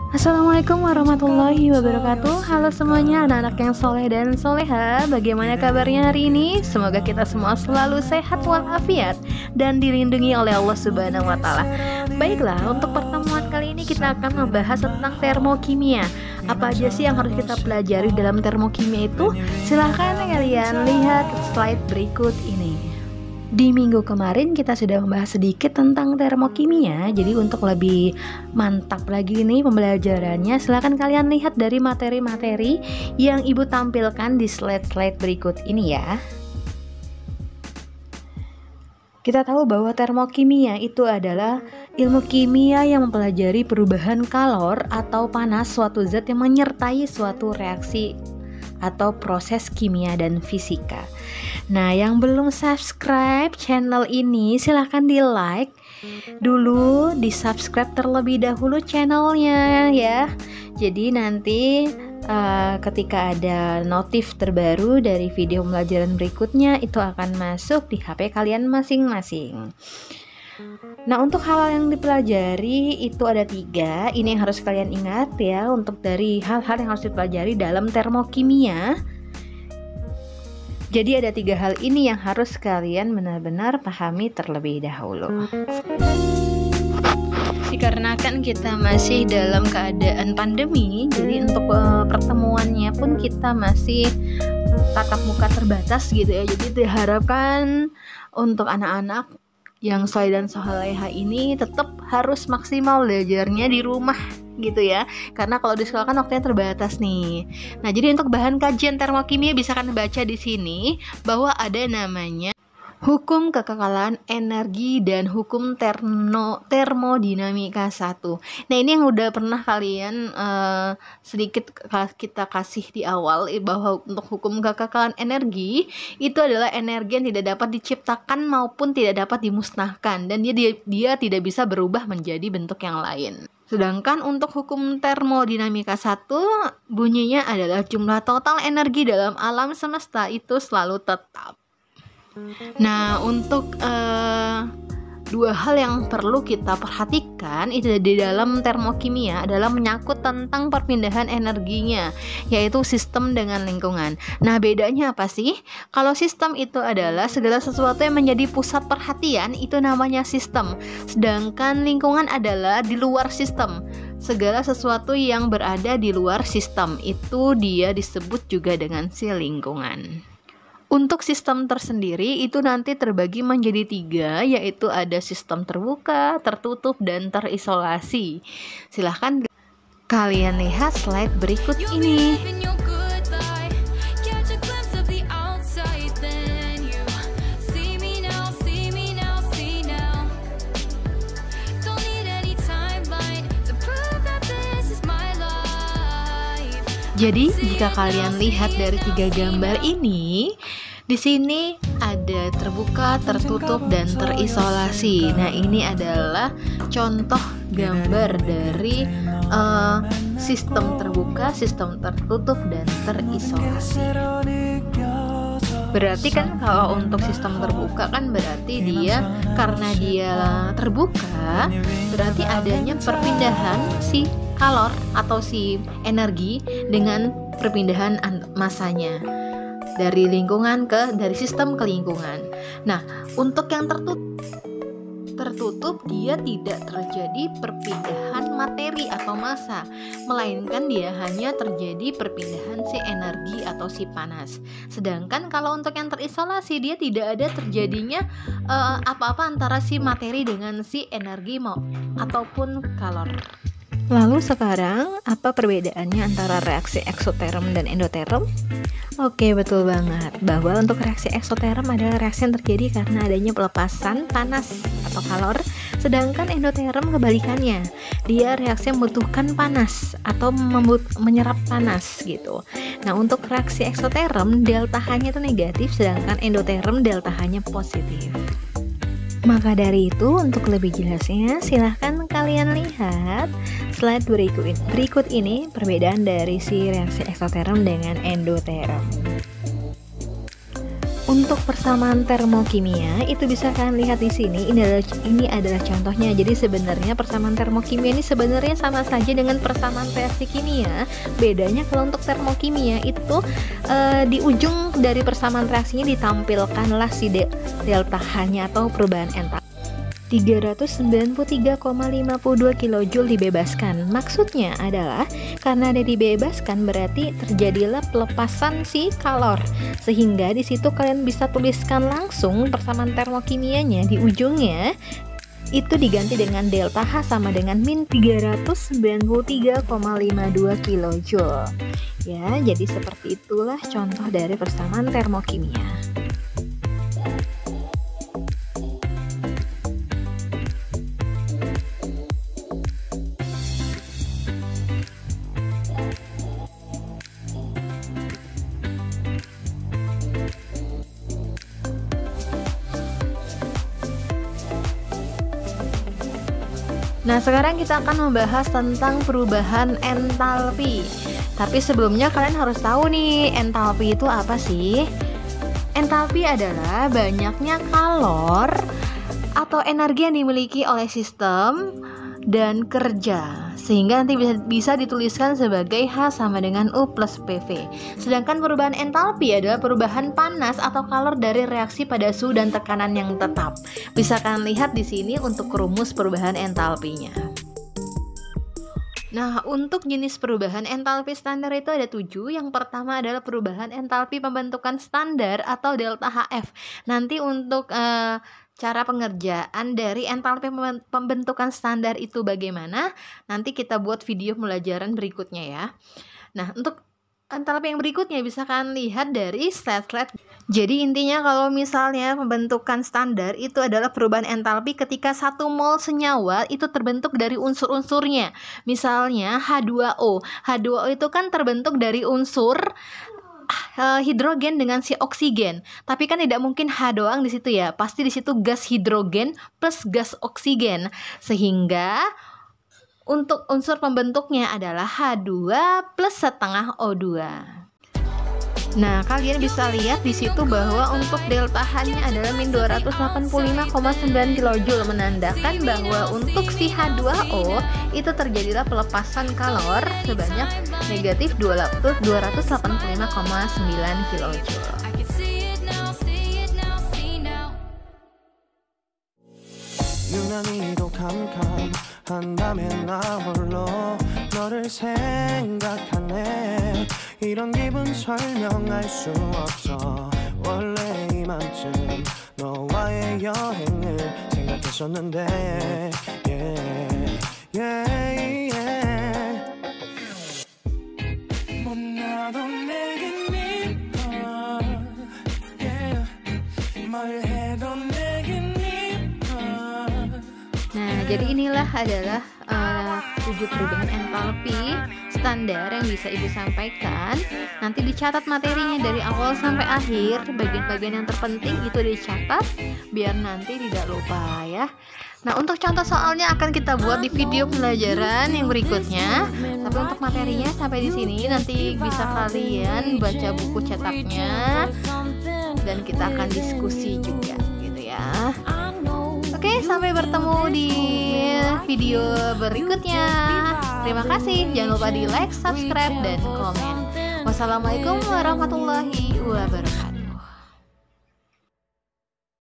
Assalamualaikum warahmatullahi wabarakatuh. Halo semuanya, anak-anak yang soleh dan soleha. Bagaimana kabarnya hari ini? Semoga kita semua selalu sehat walafiat dan dilindungi oleh Allah Subhanahu wa Ta'ala. Baiklah, untuk pertemuan kali ini kita akan membahas tentang termokimia. Apa aja sih yang harus kita pelajari dalam termokimia itu? Silahkan kalian lihat slide berikut ini. Di minggu kemarin kita sudah membahas sedikit tentang termokimia. Jadi untuk lebih mantap lagi nih pembelajarannya, silahkan kalian lihat dari materi-materi yang ibu tampilkan di slide-slide berikut ini ya. Kita tahu bahwa termokimia itu adalah ilmu kimia yang mempelajari perubahan kalor atau panas suatu zat yang menyertai suatu reaksi atau proses kimia dan fisika. Nah, yang belum subscribe channel ini silahkan di like dulu, di subscribe terlebih dahulu channelnya ya. Jadi nanti ketika ada notif terbaru dari video pembelajaran berikutnya itu akan masuk di HP kalian masing-masing. Nah, untuk hal yang dipelajari itu ada 3. Ini yang harus kalian ingat ya, untuk dari hal-hal yang harus dipelajari dalam termokimia. Jadi ada 3 hal ini yang harus kalian benar-benar pahami terlebih dahulu. Dikarenakan kita masih dalam keadaan pandemi, jadi untuk pertemuannya pun kita masih tatap muka terbatas gitu ya. Jadi diharapkan untuk anak-anak yang soleh dan soleha ini tetap harus maksimal belajarnya di rumah gitu ya, karena kalau di sekolah kan waktunya terbatas nih. Nah, jadi untuk bahan kajian termokimia bisa kalian baca di sini bahwa ada namanya hukum kekekalan energi dan hukum termodinamika 1. Nah, ini yang udah pernah kalian sedikit kita kasih di awal, bahwa untuk hukum kekekalan energi itu adalah energi yang tidak dapat diciptakan maupun tidak dapat dimusnahkan, dan dia tidak bisa berubah menjadi bentuk yang lain. Sedangkan untuk hukum termodinamika 1 bunyinya adalah jumlah total energi dalam alam semesta itu selalu tetap. Nah, untuk 2 hal yang perlu kita perhatikan itu di dalam termokimia adalah menyangkut tentang perpindahan energinya, yaitu sistem dengan lingkungan. Nah, bedanya apa sih? Kalau sistem itu adalah segala sesuatu yang menjadi pusat perhatian, itu namanya sistem. Sedangkan lingkungan adalah di luar sistem. Segala sesuatu yang berada di luar sistem itu dia disebut juga dengan si lingkungan. Untuk sistem tersendiri itu nanti terbagi menjadi 3, yaitu ada sistem terbuka, tertutup, dan terisolasi. Silahkan kalian lihat slide berikut ini. Jadi jika kalian lihat dari 3 gambar ini, di sini ada terbuka, tertutup, dan terisolasi. Nah, ini adalah contoh gambar dari sistem terbuka, sistem tertutup, dan terisolasi. Berarti kan kalau untuk sistem terbuka kan berarti dia, karena dia terbuka, berarti adanya perpindahan si kalor atau si energi dengan perpindahan masanya dari lingkungan dari sistem ke lingkungan. Nah, untuk yang tertutup dia tidak terjadi perpindahan materi atau massa, melainkan dia hanya terjadi perpindahan si energi atau si panas. Sedangkan kalau untuk yang terisolasi dia tidak ada terjadinya apa-apa antara si materi dengan si energi ataupun kalor. Lalu sekarang apa perbedaannya antara reaksi eksoterm dan endoterm? Oke, betul banget bahwa untuk reaksi eksoterm adalah reaksi yang terjadi karena adanya pelepasan panas atau kalor, sedangkan endoterm kebalikannya, dia reaksi yang membutuhkan panas atau menyerap panas gitu. Nah, untuk reaksi eksoterm delta H-nya itu negatif, sedangkan endoterm delta H-nya positif. Maka dari itu, untuk lebih jelasnya silahkan kalian lihat slide berikut ini perbedaan dari si reaksi eksoterm dengan endoterm. Untuk persamaan termokimia itu bisa kalian lihat di sini. Ini adalah contohnya. Jadi sebenarnya persamaan termokimia ini sebenarnya sama saja dengan persamaan reaksi kimia. Bedanya kalau untuk termokimia itu di ujung dari persamaan reaksinya ditampilkanlah si delta H-nya atau perubahan entalpi. 393,52 kJ dibebaskan. Maksudnya adalah karena ada dibebaskan berarti terjadilah pelepasan si kalor. Sehingga di situ kalian bisa tuliskan langsung persamaan termokimianya di ujungnya itu diganti dengan delta H sama dengan min 393,52 kJ. Ya, jadi seperti itulah contoh dari persamaan termokimia. Nah, sekarang kita akan membahas tentang perubahan entalpi. Tapi sebelumnya kalian harus tahu nih, entalpi itu apa sih? Entalpi adalah banyaknya kalor atau energi yang dimiliki oleh sistem dan kerja, sehingga nanti bisa dituliskan sebagai H sama dengan U plus PV. Sedangkan perubahan entalpi adalah perubahan panas atau kalor dari reaksi pada suhu dan tekanan yang tetap. Bisa kalian lihat di sini untuk rumus perubahan entalpinya. Nah, untuk jenis perubahan entalpi standar itu ada 7. Yang pertama adalah perubahan entalpi pembentukan standar atau delta HF. Nanti untuk cara pengerjaan dari entalpi pembentukan standar itu bagaimana? Nanti kita buat video pembelajaran berikutnya ya. Nah, untuk entalpi yang berikutnya bisa kalian lihat dari slide-slide. Jadi intinya kalau misalnya pembentukan standar itu adalah perubahan entalpi ketika 1 mol senyawa itu terbentuk dari unsur-unsurnya. Misalnya H2O. H2O itu kan terbentuk dari unsur hidrogen dengan si oksigen. Tapi kan tidak mungkin H doang di situ ya. Pasti di situ gas hidrogen plus gas oksigen. Sehingga untuk unsur pembentuknya adalah H2 plus setengah O2. Nah, kalian bisa lihat di situ bahwa untuk delta H-nya adalah min 285,9 kJ, menandakan bahwa untuk si H2O itu terjadilah pelepasan kalor sebanyak negatif 285,9 kJ. 유난히도 캄캄한 밤에 나 홀로 너를 생각하네. 이런 기분 설명할 수 없어. 원래 이맘쯤 너와의 여행을 생각했었는데 못나도 내겐 미워. 뭘 해도 내겐 Nah, jadi inilah adalah 7 perubahan entalpi standar yang bisa Ibu sampaikan. Nanti dicatat materinya dari awal sampai akhir. Bagian-bagian yang terpenting itu dicatat biar nanti tidak lupa ya. Nah, untuk contoh soalnya akan kita buat di video pembelajaran yang berikutnya. Tapi untuk materinya sampai di sini, nanti bisa kalian baca buku cetaknya dan kita akan diskusi juga gitu ya. Oke, sampai bertemu di video berikutnya. Terima kasih. Jangan lupa di like, subscribe, dan komen. Wassalamualaikum warahmatullahi wabarakatuh.